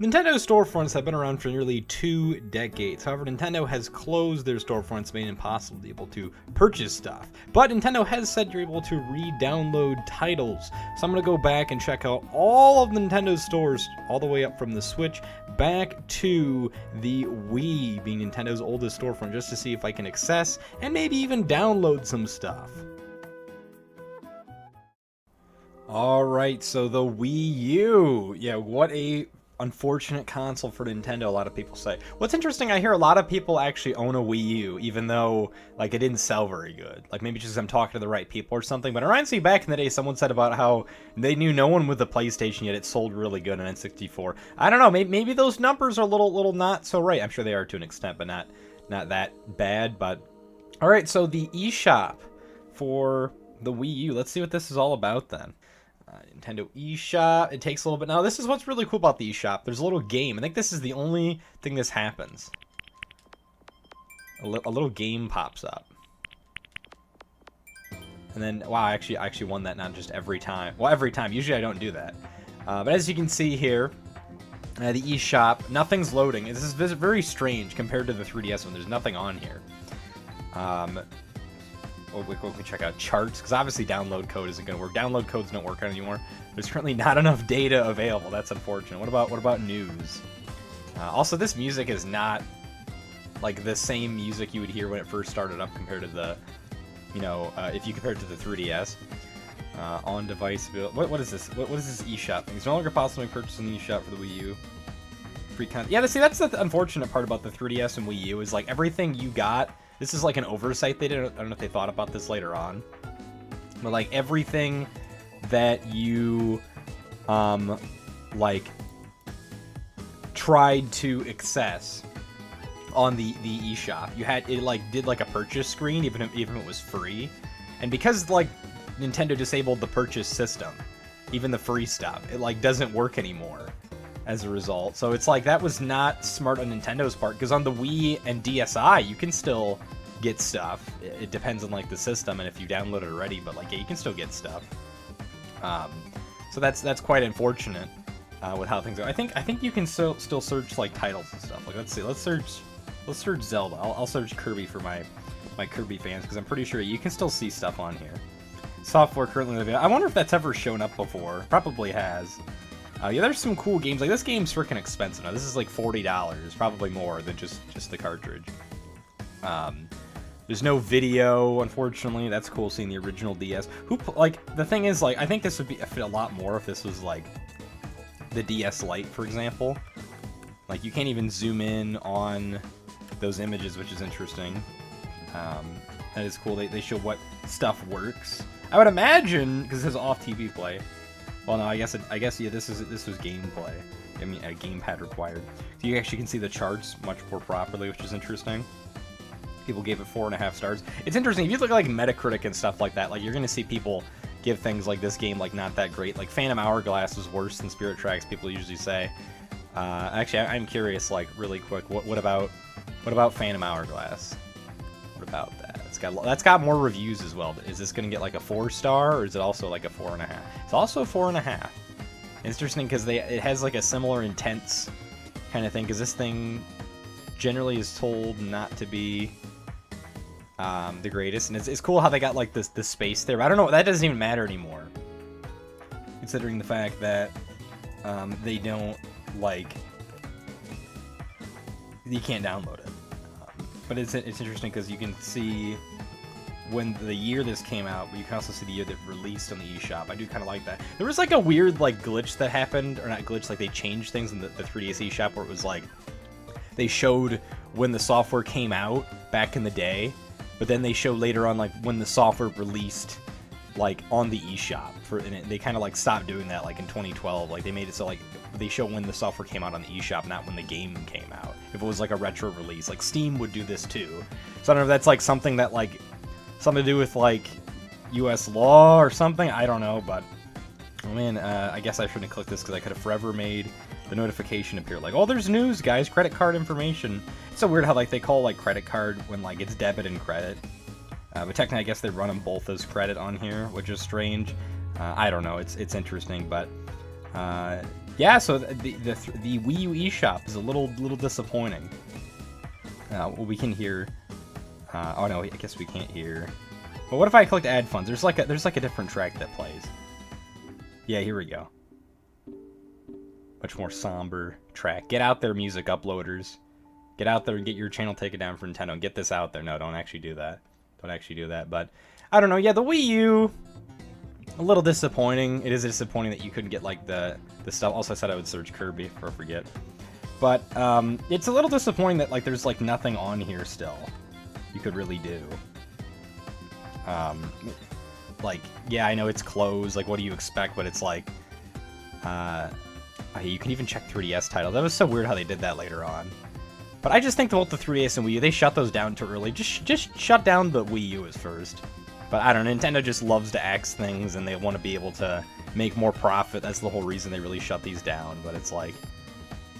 Nintendo storefronts have been around for nearly 2 decades. However, Nintendo has closed their storefronts, making it impossible to be able to purchase stuff. But Nintendo has said you're able to re-download titles. So I'm going to go back and check out all of Nintendo's stores, all the way up from the Switch back to the Wii, being Nintendo's oldest storefront, just to see if I can access and maybe even download some stuff. Alright, so the Wii U. Yeah, what a unfortunate console for Nintendo, a lot of people say. What's interesting, I hear a lot of people actually own a Wii U, even though like it didn't sell very good. Like maybe just I'm talking to the right people or something. But it reminds me back in the day, someone said about how they knew no one with a PlayStation, yet it sold really good on N64. I don't know, maybe those numbers are a little not so right. I'm sure they are to an extent, but not that bad. But all right, so the eShop for the Wii U. Let's see what this is all about then. Nintendo eShop. It takes a little bit. Now, this is what's really cool about the eShop. There's a little game. I think this is the only thing this happens. A little game pops up. And then, wow, I actually won that not just every time. Well, every time. Usually I don't do that. But as you can see here, the eShop, nothing's loading. This is very strange compared to the 3DS one. There's nothing on here. We can check out charts, because obviously download code isn't going to work. Download codes don't work anymore. There's currently not enough data available. That's unfortunate. What about news? Also, this music is not like the same music you would hear when it first started up compared to the, if you compare it to the 3DS. On device, what is this? What is this eShop thing? It's no longer possible to purchase an eShop for the Wii U. Free content. Yeah, see, that's the unfortunate part about the 3DS and Wii U is like everything you got. This is like an oversight they did. I don't know if they thought about this later on. But like everything that you like tried to access on the eShop, you had it like did like a purchase screen even if it was free. And because like Nintendo disabled the purchase system, even the free stuff, it like doesn't work anymore as a result. So it's like that was not smart on Nintendo's part, because on the Wii and DSi you can still get stuff. It depends on like the system and if you download it already, but like yeah, you can still get stuff. So that's quite unfortunate with how things go. I think you can still search like titles and stuff. Like let's see, let's search Zelda. I'll search Kirby for my Kirby fans, because I'm pretty sure you can still see stuff on here. Software currently available. I wonder if that's ever shown up before. Probably has. Yeah, there's some cool games. Like this game's freaking expensive now. This is like $40, probably more than just the cartridge. There's no video, unfortunately. That's cool seeing the original DS. Like the thing is, like I think this would fit a lot more if this was like the DS Lite, for example. Like you can't even zoom in on those images, which is interesting. That is cool. They show what stuff works. I would imagine, because it says off TV play. Well, no, I guess yeah. This was gameplay. I mean, a gamepad required. So you actually can see the charts much more properly, which is interesting. People gave it 4.5 stars. It's interesting if you look at like Metacritic and stuff like that. Like you're gonna see people give things like this game like not that great. Like Phantom Hourglass was worse than Spirit Tracks. People usually say. Actually, I'm curious. Like really quick, what about Phantom Hourglass? What about that? That's got more reviews as well. Is this gonna get like a 4-star, or is it also like a 4.5? It's also a 4.5. It's interesting because it has like a similar intense kind of thing. Because this thing generally is told not to be the greatest, and it's cool how they got like the space there. But I don't know. That doesn't even matter anymore, considering the fact that they don't like you can't download it. But it's interesting because you can see when the year this came out, but you can also see the year that released on the eShop. I do kind of like that. There was like a weird like glitch that happened, or not glitch, like they changed things in the 3DS eShop where it was like they showed when the software came out back in the day, but then they show later on like when the software released like on the eShop and they kind of like stopped doing that like in 2012. Like they made it so like they show when the software came out on the eShop, not when the game came out. If it was like a retro release, like Steam would do this too. So I don't know if that's like something that like something to do with like US law or something. I don't know, but oh man, I guess I shouldn't have clicked this because I could have forever made the notification appear like, oh, there's news, guys, credit card information. It's so weird how like they call like credit card when like it's debit and credit. But technically, I guess they run them both as credit on here, which is strange. I don't know. It's interesting, but yeah, so the Wii U eShop is a little disappointing. Well, we can hear. Oh no, I guess we can't hear. But what if I click add funds? There's like a different track that plays. Yeah, here we go. Much more somber track. Get out there, music uploaders. Get out there and get your channel taken down for Nintendo. Get this out there. No, don't actually do that. Don't actually do that. But I don't know. Yeah, the Wii U, a little disappointing. It is disappointing that you couldn't get like the stuff. Also, I said I would search Kirby before I forget. But it's a little disappointing that like there's like nothing on here still you could really do. Like, yeah, I know it's closed. Like, what do you expect? But it's like, you can even check 3DS titles. That was so weird how they did that later on. But I just think both the 3DS and Wii U, they shut those down too early. Just shut down the Wii U as first. But I don't know, Nintendo just loves to axe things, and they want to be able to make more profit. That's the whole reason they really shut these down. But it's like,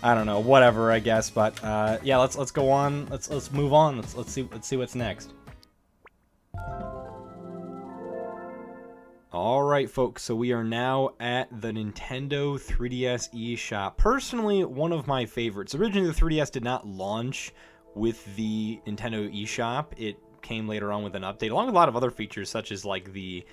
I don't know, whatever, I guess. But yeah, let's go on. Let's move on. Let's see what's next. Alright folks, so we are now at the Nintendo 3DS eShop. Personally, one of my favorites. Originally, the 3DS did not launch with the Nintendo eShop. It came later on with an update, along with a lot of other features, such as like the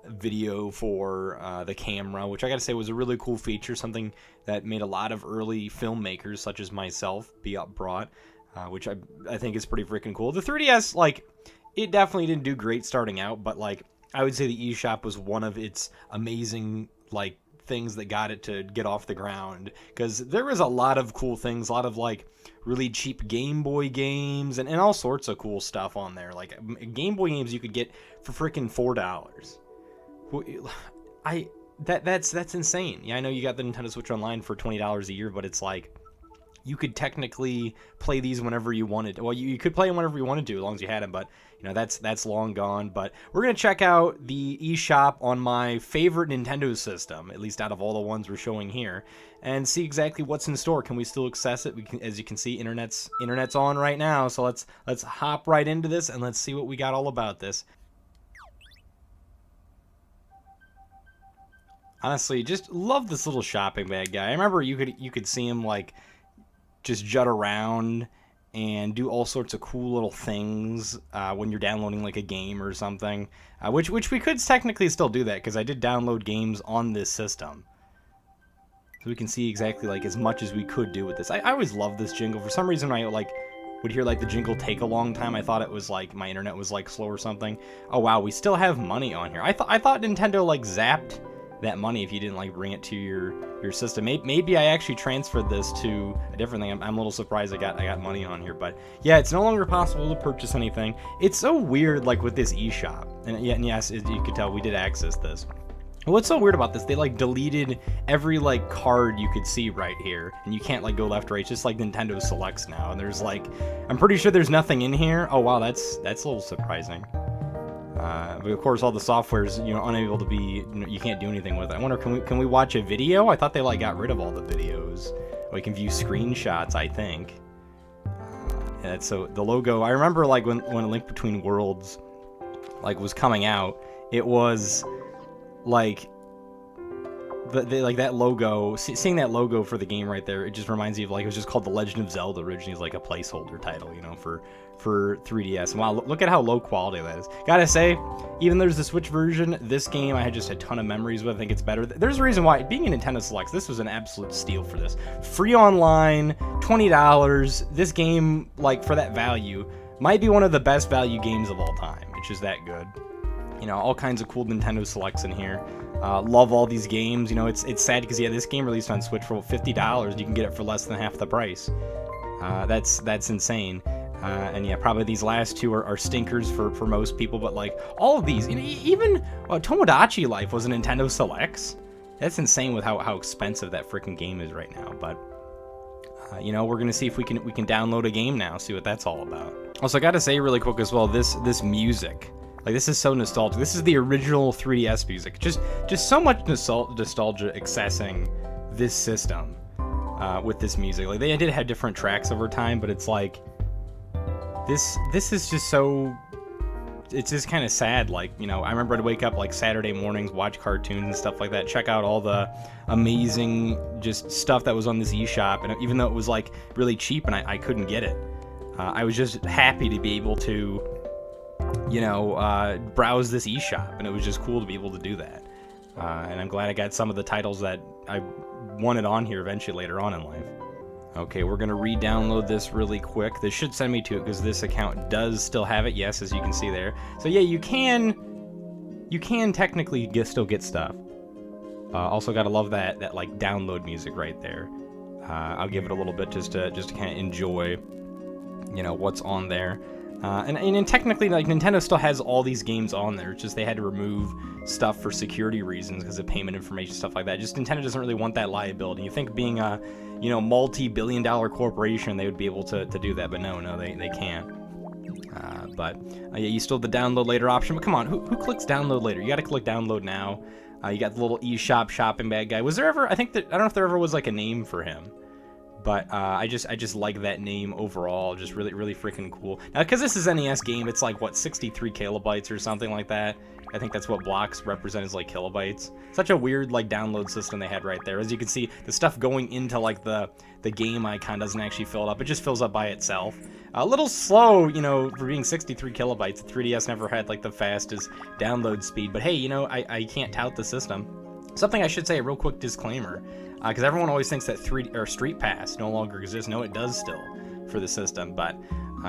video for the camera, which I gotta say was a really cool feature, something that made a lot of early filmmakers, such as myself, be upbrought, which I think is pretty freaking cool. The 3DS, like, it definitely didn't do great starting out, but like, I would say the eShop was one of its amazing, like, things that got it to get off the ground, because there was a lot of cool things, a lot of, like, really cheap Game Boy games, and all sorts of cool stuff on there. Like, Game Boy games you could get for freaking $4. That's insane. Yeah, I know you got the Nintendo Switch Online for $20 a year, but it's like, you could technically play these whenever you wanted. Well, you could play them whenever you wanted to, as long as you had them, but you know that's long gone. But we're gonna check out the eShop on my favorite Nintendo system, at least out of all the ones we're showing here, and see exactly what's in store. Can we still access it? As you can see, internet's on right now. So let's hop right into this and let's see what we got all about this. Honestly, just love this little shopping bag guy. I remember you could see him like just jut around and do all sorts of cool little things when you're downloading like a game or something, which we could technically still do that, because I did download games on this system, so we can see exactly like as much as we could do with this. I always loved this jingle. For some reason, I like would hear like the jingle take a long time. I thought it was like my internet was like slow or something. Oh wow, we still have money on here. I thought Nintendo like zapped that money if you didn't like bring it to your system. Maybe I actually transferred this to a different thing. I'm a little surprised I got money on here, but yeah, it's no longer possible to purchase anything. It's so weird, like with this eShop, and yes, you could tell we did access this. What's so weird about this? They like deleted every like card you could see right here, and you can't like go left or right. It's just like Nintendo Selects now, and there's like, I'm pretty sure there's nothing in here. Oh wow, that's a little surprising. But of course, all the software's unable to be. You can't do anything with it. I wonder, can we watch a video? I thought they like got rid of all the videos. We can view screenshots, I think. Yeah, so the logo. I remember like when A Link Between Worlds like was coming out, it was like like that logo. Seeing that logo for the game right there, it just reminds me of like it was just called The Legend of Zelda originally, as like a placeholder title, for 3DS. And wow, look at how low quality that is. Gotta say, even though there's the Switch version, this game I had just a ton of memories with. I think it's better. There's a reason why, being a Nintendo Selects, this was an absolute steal for this. Free online, $20. This game, like, for that value, might be one of the best value games of all time. It's just that good. All kinds of cool Nintendo Selects in here. Love all these games. It's sad because, yeah, this game released on Switch for $50. You can get it for less than half the price. That's insane. And yeah, probably these last two are stinkers for most people, but like all of these, even Tomodachi Life was a Nintendo Selects. That's insane with how expensive that freaking game is right now. But we're gonna see if we can download a game now, see what that's all about. Also, I gotta say really quick as well, this music, like, this is so nostalgic. This is the original 3DS music. Just so much nostalgia accessing this system with this music. Like, they did have different tracks over time, but it's like, This is just so it's just kind of sad. Like, you know, I remember I'd wake up like Saturday mornings, watch cartoons and stuff like that, check out all the amazing just stuff that was on this eShop, and even though it was like really cheap and I couldn't get it, I was just happy to be able to, you know, browse this eShop, and it was just cool to be able to do that. And I'm glad I got some of the titles that I wanted on here eventually later on in life. Okay, we're going to re-download this really quick. This should send me to it because this account does still have it, yes, as you can see there. So yeah, you can technically still get stuff. Also gotta love that like download music right there. I'll give it a little bit just to kind of enjoy, you know, what's on there. And technically, like, Nintendo still has all these games on there. It's just they had to remove stuff for security reasons because of payment information, stuff like that. Just Nintendo doesn't really want that liability. You think being a, you know, multi-billion-dollar corporation, they would be able to do that, but no, they can't. Yeah, you still have the download later option, but come on, who clicks download later? You got to click download now. You got the little eShop shopping bag guy. Was there ever? I don't know if there ever was like a name for him. But I just like that name overall, just really freaking cool. Now, because this is NES game, it's like, what, 63 kilobytes or something like that? I think that's what blocks represent, is like kilobytes. Such a weird like download system they had right there. As you can see, the stuff going into like the game icon doesn't actually fill it up. It just fills up by itself. A little slow, you know, for being 63 kilobytes. The 3DS never had like the fastest download speed. But hey, you know, I can't tout the system. Something I should say, a real quick disclaimer. Because everyone always thinks that Street Pass no longer exists. No, it does still for the system. But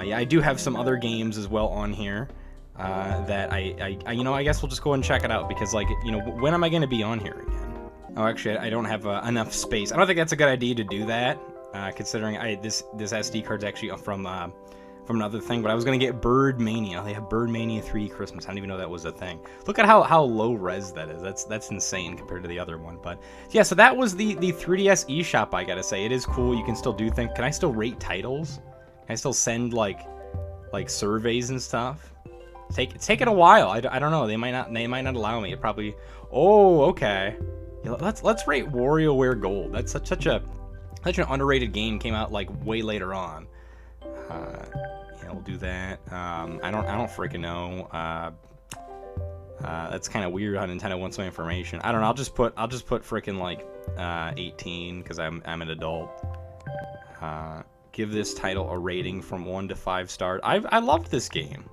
yeah, I do have some other games as well on here that I you know, I guess we'll just go and check it out, because, like, you know, when am I going to be on here again? Oh, actually, I don't have enough space. I don't think that's a good idea to do that, considering this SD card's actually from another thing. But I was going to get Bird Mania. They have Bird Mania 3 Christmas. I didn't even know that was a thing. Look at how low res that is. That's insane compared to the other one. But yeah, so that was the 3DS eShop, I gotta say. It is cool. You can still do things. Can I still rate titles? Can I still send like surveys and stuff? It's taken a while. I don't know. They might not allow me. It probably. Oh, okay. Yeah, let's rate WarioWare Gold. That's such an underrated game. Came out like way later on. Yeah, we'll do that. I don't freaking know. That's kind of weird how Nintendo wants some information. I don't know. I'll just put freaking like 18 because I'm an adult. Give this title a rating from 1 to 5 stars. I loved this game.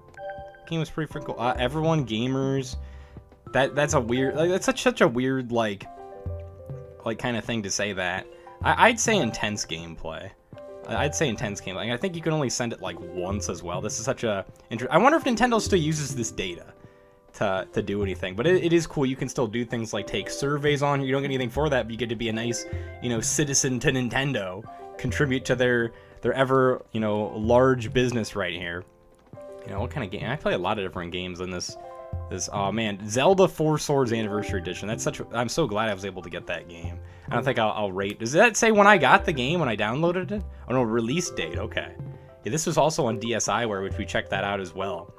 The game was pretty freaking cool. Everyone gamers. That's a weird. Like, that's such a weird like kind of thing to say that. I'd say intense gameplay. I think you can only send it like once as well. This is such a I wonder if Nintendo still uses this data to do anything. But it is cool. You can still do things like take surveys on. You don't get anything for that, but you get to be a nice, you know, citizen to Nintendo, contribute to their ever, you know, large business right here. You know, what kind of game? I play a lot of different games in this. Oh man, Zelda 4 Swords Anniversary Edition. I'm so glad I was able to get that game. I don't think I'll rate. Does that say when I got the game, when I downloaded it? Oh no, release date. Okay. Yeah, this was also on DSiWare, which we checked that out as well.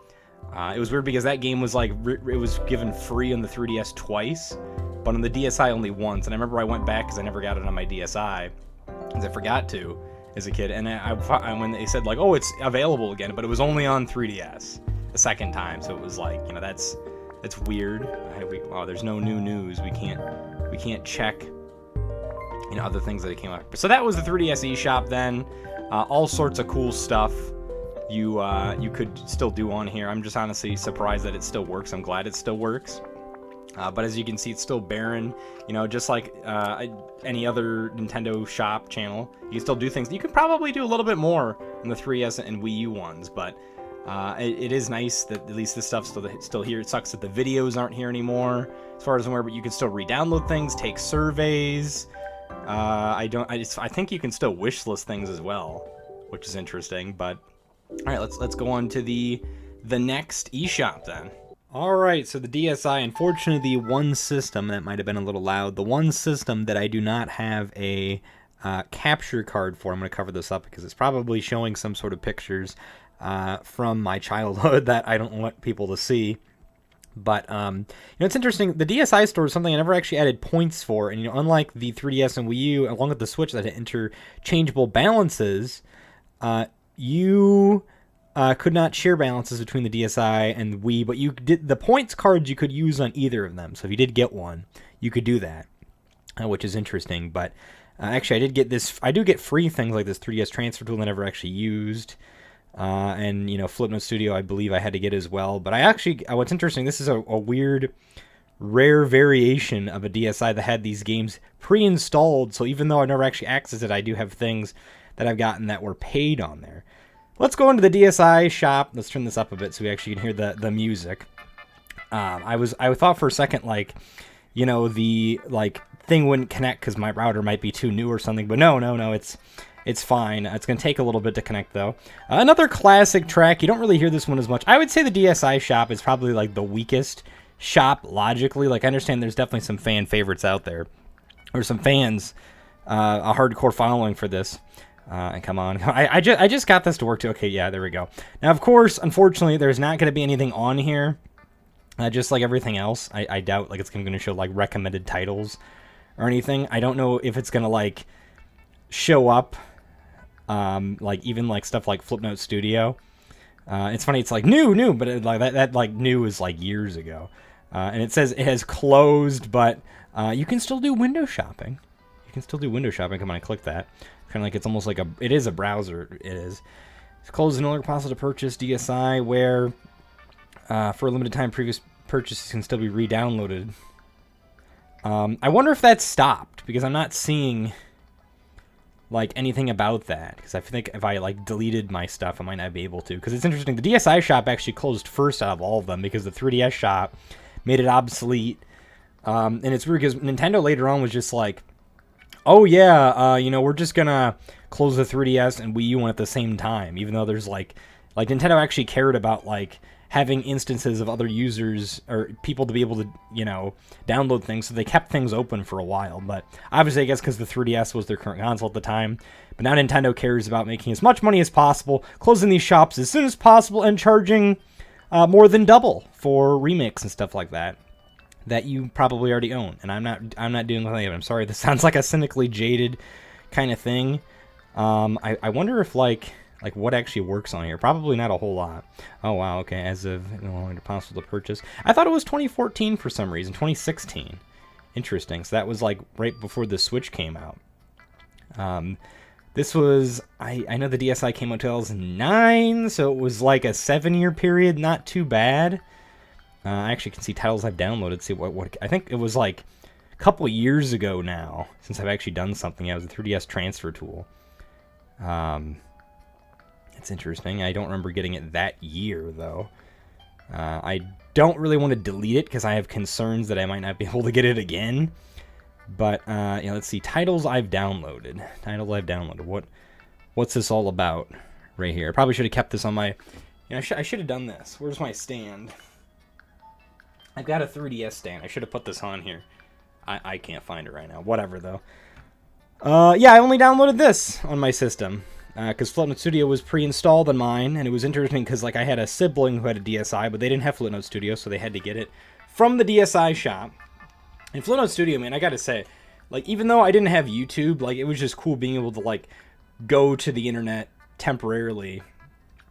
It was weird because that game was like it was given free on the 3DS twice, but on the DSi only once. And I remember I went back because I never got it on my DSi, because I forgot to as a kid. And when they said like, oh, it's available again, but it was only on 3DS the second time. So it was like, you know, that's weird. There's no new news. We can't check, you know, other things that came out. So that was the 3DS eShop then. All sorts of cool stuff you could still do on here. I'm just honestly surprised that it still works. I'm glad it still works. But as you can see, it's still barren. You know, just like any other Nintendo shop channel, you can still do things. You could probably do a little bit more in the 3DS and Wii U ones, but it is nice that at least this stuff's still here. It sucks that the videos aren't here anymore, as far as I'm aware, but you can still re-download things, take surveys. I think you can still wishlist things as well, which is interesting. But all right, let's go on to the next eShop then. All right, so the DSi, unfortunately, the one system that might have been a little loud, the one system that I do not have a capture card for. I'm going to cover this up because it's probably showing some sort of pictures from my childhood that I don't want people to see. But you know, it's interesting. The DSi store is something I never actually added points for, and you know, unlike the 3DS and Wii U, along with the Switch that had interchangeable balances, you could not share balances between the DSi and the Wii, but you did the points cards you could use on either of them. So if you did get one, you could do that, which is interesting. But actually, I did get this. I do get free things like this 3DS transfer tool I never actually used, and Flipnote Studio I believe I had to get as well. But I actually, what's interesting, this is a weird, rare variation of a DSi that had these games pre-installed. So even though I never actually accessed it, I do have things that I've gotten that were paid on there. Let's go into the DSi shop. Let's turn this up a bit so we actually can hear the music. I thought for a second the thing wouldn't connect because my router might be too new or something, but no, it's fine. It's gonna take a little bit to connect though. Another classic track. You don't really hear this one as much. I would say the DSi shop is probably like the weakest shop logically. Like I understand there's definitely some fan favorites out there, or some fans, a hardcore following for this. And come on, I just got this to work too. Okay, yeah, there we go. Now, of course, unfortunately, there's not going to be anything on here, just like everything else. I doubt it's going to show like recommended titles or anything. I don't know if it's going to show up, even stuff like Flipnote Studio. It's funny, it's new, but that new is years ago, and it says it has closed, but you can still do window shopping. Come on, I click that. Kind of it's almost like it is a browser. It is. It's closed and no longer possible to purchase DSi, where for a limited time previous purchases can still be re-downloaded. I wonder if that's stopped, because I'm not seeing anything about that, because I think if I deleted my stuff I might not be able to, because it's interesting. The DSi shop actually closed first out of all of them because the 3DS shop made it obsolete. And it's weird because Nintendo later on was just oh yeah, we're just gonna close the 3DS and Wii U one at the same time, even though there's Nintendo actually cared about having instances of other users or people to be able to download things, so they kept things open for a while. But obviously, I guess because the 3DS was their current console at the time. But now Nintendo cares about making as much money as possible, closing these shops as soon as possible, and charging more than double for remakes and stuff like that you probably already own. And I'm not doing anything of it. I'm sorry, this sounds like a cynically jaded kind of thing. I wonder if what actually works on here. Probably not a whole lot. Oh wow, okay, as of no longer possible to purchase. I thought it was 2014 for some reason. 2016. Interesting. So that was right before the Switch came out. This was, I know the DSi came out in 2009, so it was a 7-year period. Not too bad. I actually can see titles I've downloaded. See what I think it was a couple years ago now since I've actually done something. Yeah, it was a 3DS transfer tool. It's interesting. I don't remember getting it that year though. I don't really want to delete it because I have concerns that I might not be able to get it again. But let's see, titles I've downloaded. What's this all about right here? I probably should have kept this on my. I should have done this. Where's my stand? I've got a 3DS stand. I should have put this on here. I can't find it right now. Whatever, though. Yeah, I only downloaded this on my system. Because Flipnote Studio was pre-installed on mine. And it was interesting because I had a sibling who had a DSi, but they didn't have Flipnote Studio, so they had to get it from the DSi shop. And Flipnote Studio, man, I gotta say, even though I didn't have YouTube, it was just cool being able to, go to the internet temporarily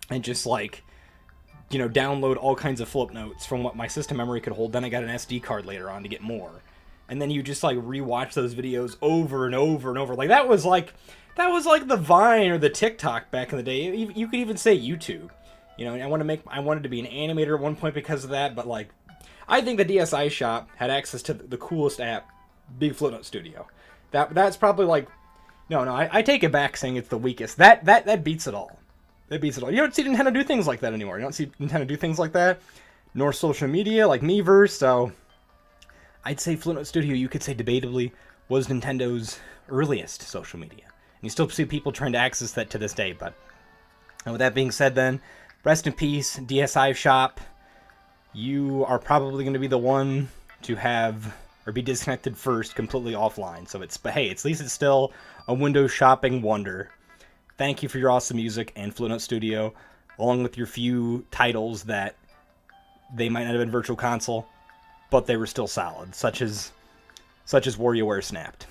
and just, download all kinds of flip notes from what my system memory could hold. Then I got an SD card later on to get more. And then you just rewatch those videos over and over and over. That was the Vine or the TikTok back in the day. You could even say YouTube. I wanted to be an animator at one point because of that, but I think the DSi shop had access to the coolest app, Big Flipnote Studio. That's probably I take it back saying it's the weakest. That beats it all. That beats it all. You don't see Nintendo do things like that anymore. You don't see Nintendo do things like that, nor social media like Miiverse. So I'd say Flipnote Studio, you could say debatably, was Nintendo's earliest social media. And you still see people trying to access that to this day. But with that being said then, rest in peace, DSi shop. You are probably going to be the one to have or be disconnected first, completely offline. So but hey, at least it's still a window shopping wonder. Thank you for your awesome music and Flipnote Studio, along with your few titles that they might not have been Virtual Console, but they were still solid, such as WarioWare Snapped.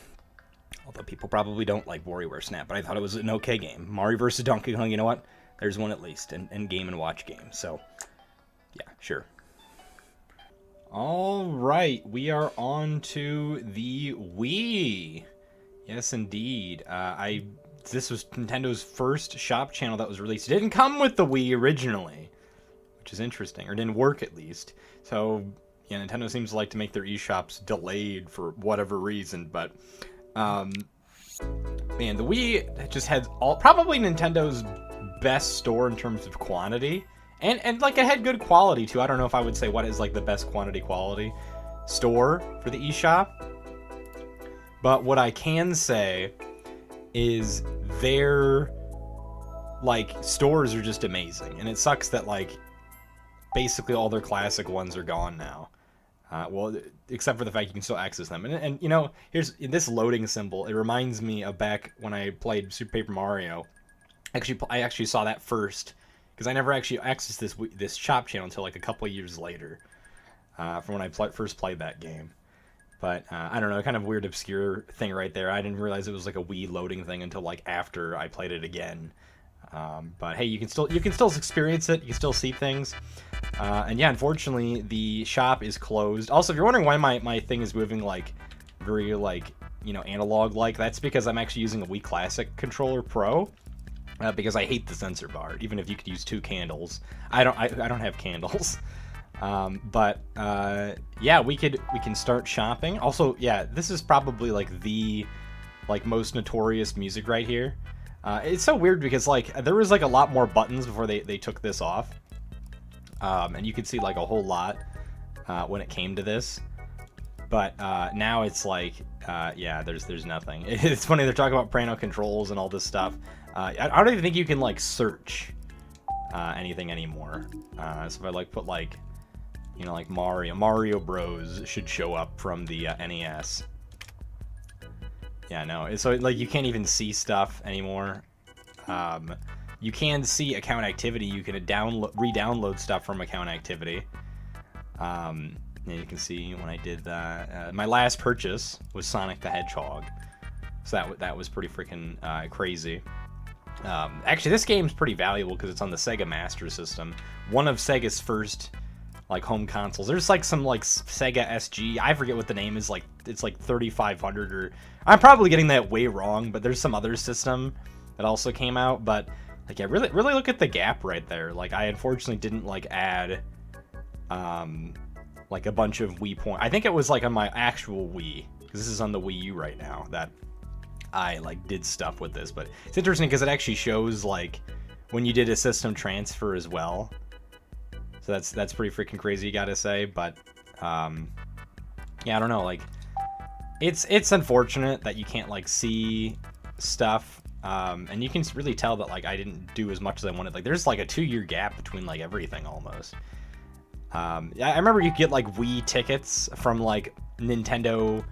Although people probably don't like WarioWare Snap, but I thought it was an okay game. Mario vs. Donkey Kong, you know what? There's one at least in Game & Watch games. So, yeah, sure. All right, we are on to the Wii. Yes, indeed. This was Nintendo's first shop channel that was released. It didn't come with the Wii originally, which is interesting, or didn't work at least. So, yeah, Nintendo seems to like to make their eShops delayed for whatever reason, but, man, the Wii just had probably Nintendo's best store in terms of quantity, and like, it had good quality, too. I don't know if I would say what is, like, the best quality store for the eShop, but what I can say is their, like, stores are just amazing, and it sucks that, like, basically all their classic ones are gone now. Well, except for the fact you can still access them. And you know, here's this loading symbol. It reminds me of back when I played Super Paper Mario. I actually saw that first, because I never actually accessed this shop channel until like a couple of years later, from when I first played that game. But I don't know, kind of weird, obscure thing right there. I didn't realize it was like a Wii loading thing until like after I played it again. But hey, you can still experience it. You can still see things. And yeah, unfortunately, the shop is closed. Also, if you're wondering why my thing is moving like very like, you know, analog like, that's because I'm actually using a Wii Classic Controller Pro. Because I hate the sensor bar, even if you could use 2 candles. I don't have candles. But yeah, we can start shopping. Also, yeah, this is probably like the most notorious music right here. It's so weird because like there was like a lot more buttons before they took this off. And you could see like a whole lot when it came to this. But now it's like yeah, there's nothing. It's funny, they're talking about parental controls and all this stuff. I don't even think you can like search anything anymore. So if I like put like, you know, like Mario Bros should show up from the NES. Yeah, no. So like you can't even see stuff anymore. You can see account activity. You can re-download stuff from account activity. And you can see when I did that. My last purchase was Sonic the Hedgehog, so that was pretty freaking crazy. Actually, this game's pretty valuable because it's on the Sega Master System, one of Sega's first like home consoles. There's like some like Sega SG, I forget what the name is, like it's like 3500, or I'm probably getting that way wrong, but there's some other system that also came out. But like, yeah, really look at the gap right there. Like, I unfortunately didn't like add like a bunch of Wii points. I think it was like on my actual Wii, because this is on the Wii U right now, that I like did stuff with this. But it's interesting because it actually shows like when you did a system transfer as well. So that's pretty freaking crazy, you gotta say. But yeah, I don't know, like it's unfortunate that you can't like see stuff, and you can really tell that like I didn't do as much as I wanted. Like there's like a 2-year gap between like everything almost. Yeah, I remember you could get like Wii tickets from like Nintendo,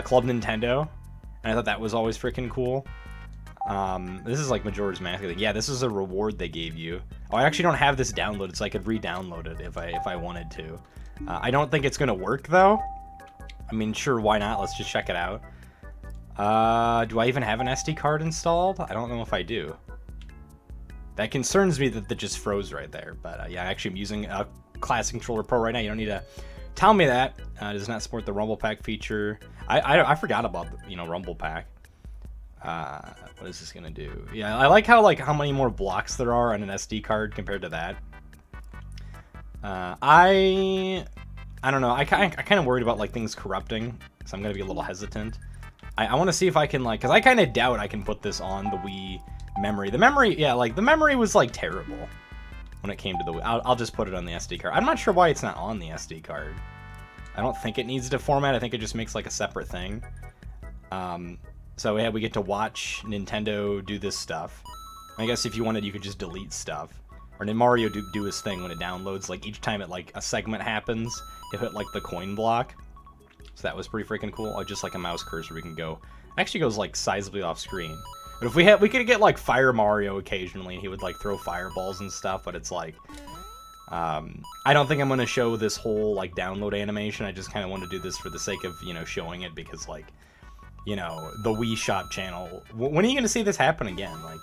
Club Nintendo, and I thought that was always freaking cool. This is like Majora's Mask. Yeah, this is a reward they gave you. Oh, I actually don't have this downloaded, so I could re-download it if I wanted to. I don't think it's gonna work though. I mean, sure, why not? Let's just check it out. Do I even have an SD card installed? I don't know if I do. That concerns me that just froze right there. But yeah, actually, I'm using a Classic Controller Pro right now. You don't need to tell me that. It does not support the Rumble Pack feature. I forgot about the, Rumble Pack. What is this gonna do? Yeah, I like how many more blocks there are on an SD card compared to that. I don't know. I kind of worried about like things corrupting, so I'm gonna be a little hesitant. I want to see if I can like, because I kind of doubt I can put this on the Wii memory. The memory, yeah, like the memory was like terrible when it came to the Wii. I'll just put it on the SD card. I'm not sure why it's not on the SD card. I don't think it needs to format. I think it just makes like a separate thing. So yeah, we get to watch Nintendo do this stuff. I guess if you wanted, you could just delete stuff. Or did Mario do his thing when it downloads? Like each time it like a segment happens, it hit like the coin block. So that was pretty freaking cool. Just like a mouse cursor, we can go. It actually goes like sizably off screen. But if we could get like Fire Mario occasionally, and he would like throw fireballs and stuff. But it's like, I don't think I'm gonna show this whole like download animation. I just kind of want to do this for the sake of showing it, because like, the Wii Shop channel. When are you gonna see this happen again? Like,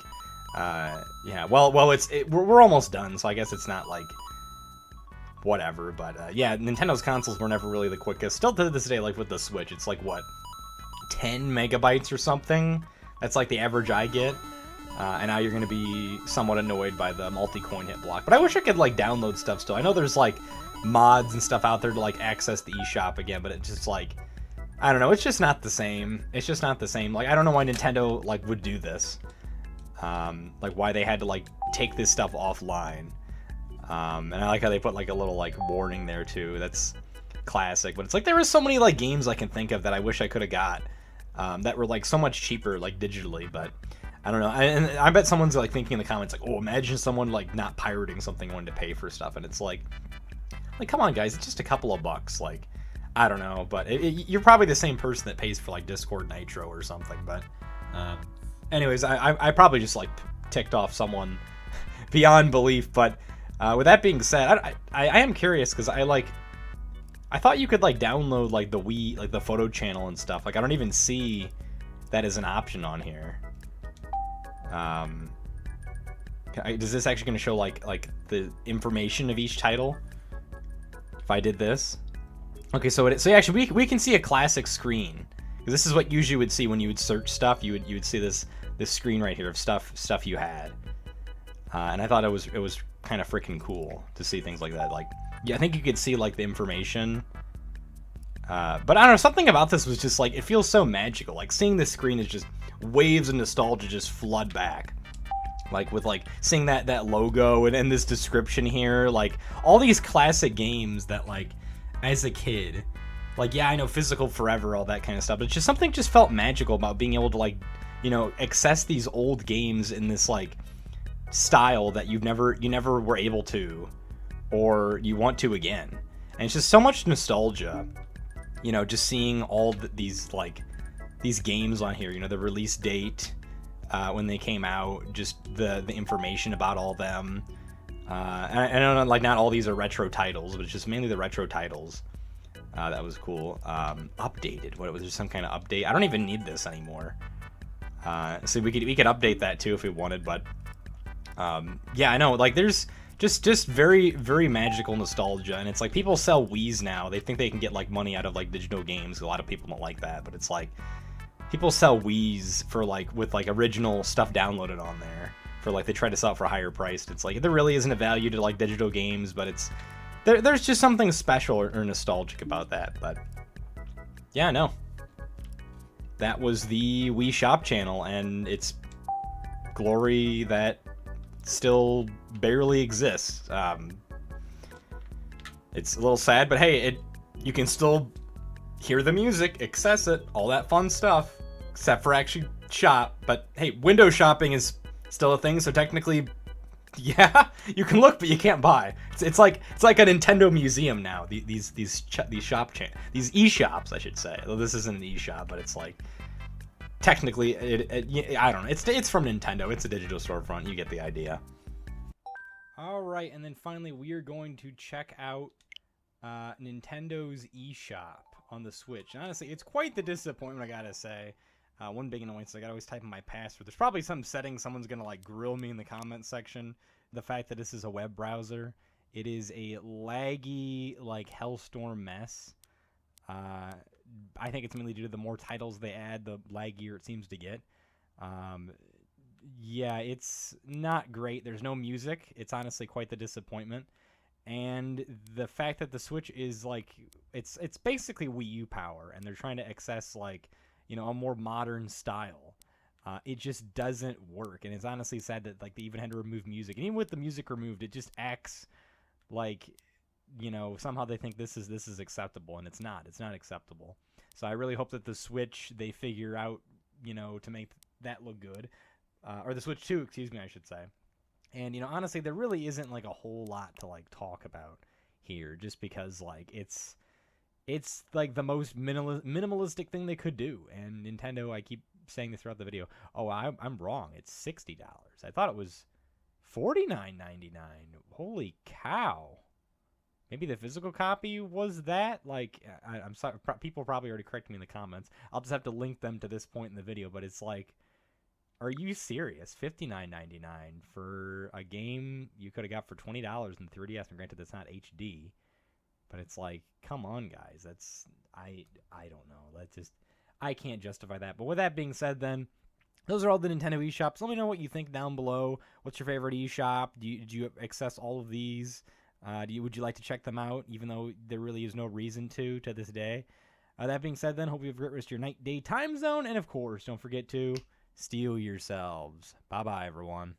Yeah, well, we're almost done, so I guess it's not like whatever. But yeah, Nintendo's consoles were never really the quickest. Still to this day, like with the Switch, it's like what 10 megabytes or something. That's like the average I get. And now you're going to be somewhat annoyed by the multi-coin hit block. But I wish I could, like, download stuff still. I know there's, like, mods and stuff out there to, like, access the eShop again, but it's just, like, I don't know. It's just not the same. It's just not the same. Like, I don't know why Nintendo, like, would do this. Like, why they had to, like, take this stuff offline. And I like how they put, like, a little, like, warning there, too. That's classic. But it's like, there were so many, like, games I can think of that I wish I could have got that were, like, so much cheaper, like, digitally, but I don't know. And I bet someone's like thinking in the comments like, "Oh, imagine someone like not pirating something wanting to pay for stuff." And it's like come on, guys, it's just a couple of bucks. Like, I don't know, but you're probably the same person that pays for like Discord Nitro or something. But, anyways, I probably just like ticked off someone beyond belief. But with that being said, I am curious because I thought you could like download like the Wii, like the photo channel and stuff. Like, I don't even see that as an option on here. Is this actually going to show like the information of each title? If I did this, okay, so actually we can see a classic screen, because this is what usually would see when you would search stuff. You would see this screen right here of stuff you had, and I thought it was kind of freaking cool to see things like that. Like, yeah, I think you could see like the information. But I don't know, something about this was just like, it feels so magical. Like, seeing this screen is just waves of nostalgia just flood back. Like, with like seeing that logo and this description here, like all these classic games that like as a kid, like, yeah, I know Physical Forever, all that kind of stuff, but it's just something just felt magical about being able to like, you know, access these old games in this like style that you never were able to, or you want to again. And it's just so much nostalgia. You know, just seeing all these games on here, you know, the release date, when they came out, just the information about all of them. And I know, like, not all these are retro titles, but it's just mainly the retro titles. That was cool. Updated. What was there? Some kind of update? I don't even need this anymore. So we could update that too if we wanted, but yeah, I know. Like, there's just very, very magical nostalgia, and it's like people sell Wiis now. They think they can get like money out of like digital games. A lot of people don't like that, but it's like people sell Wiis for like with like original stuff downloaded on there for like, they try to sell it for a higher price. It's like there really isn't a value to like digital games, but it's there's just something special or nostalgic about that. But yeah, no, that was the Wii Shop channel, and its glory that still barely exists. It's a little sad, but hey, you can still hear the music, access it, all that fun stuff, except for actually shop. But hey, window shopping is still a thing, so technically, yeah, you can look, but you can't buy. It's like a Nintendo museum now. These eShops, I should say. Though this isn't an eShop, but it's like technically, I don't know. It's from Nintendo. It's a digital storefront. You get the idea. All right, and then finally, we are going to check out Nintendo's eShop on the Switch. And honestly, it's quite the disappointment, I gotta say. One big annoyance is I gotta always type in my password. There's probably some setting someone's gonna like grill me in the comments section. The fact that this is a web browser, it is a laggy, like, hellstorm mess. I think it's mainly due to the more titles they add, the laggier it seems to get. Yeah, it's not great. There's no music. It's honestly quite the disappointment. And the fact that the Switch is like, it's basically Wii U power, and they're trying to access like, you know, a more modern style. It just doesn't work, and it's honestly sad that like they even had to remove music. And even with the music removed, it just acts like, you know, somehow they think this is acceptable, and it's not. It's not acceptable. So I really hope that the Switch, they figure out, you know, to make that look good. Or the Switch 2, excuse me, I should say. And, you know, honestly, there really isn't like a whole lot to like talk about here, just because like it's like the most minimalistic thing they could do. And Nintendo, I keep saying this throughout the video. Oh, I'm wrong. It's $60. I thought it was $49.99. Holy cow. Maybe the physical copy was that? Like, I'm sorry, people probably already corrected me in the comments. I'll just have to link them to this point in the video, but it's like, Are you serious? $59.99 for a game you could have got for $20 in 3DS. And granted, that's not HD, but it's like, come on, guys. That's I don't know. That just I can't justify that. But with that being said, then those are all the Nintendo eShops. Let me know what you think down below. What's your favorite eShop? Did you access all of these? Would you like to check them out, even though there really is no reason to this day? That being said, then, hope you have a great rest of your night, day, time zone. And, of course, don't forget to steel yourselves. Bye-bye, everyone.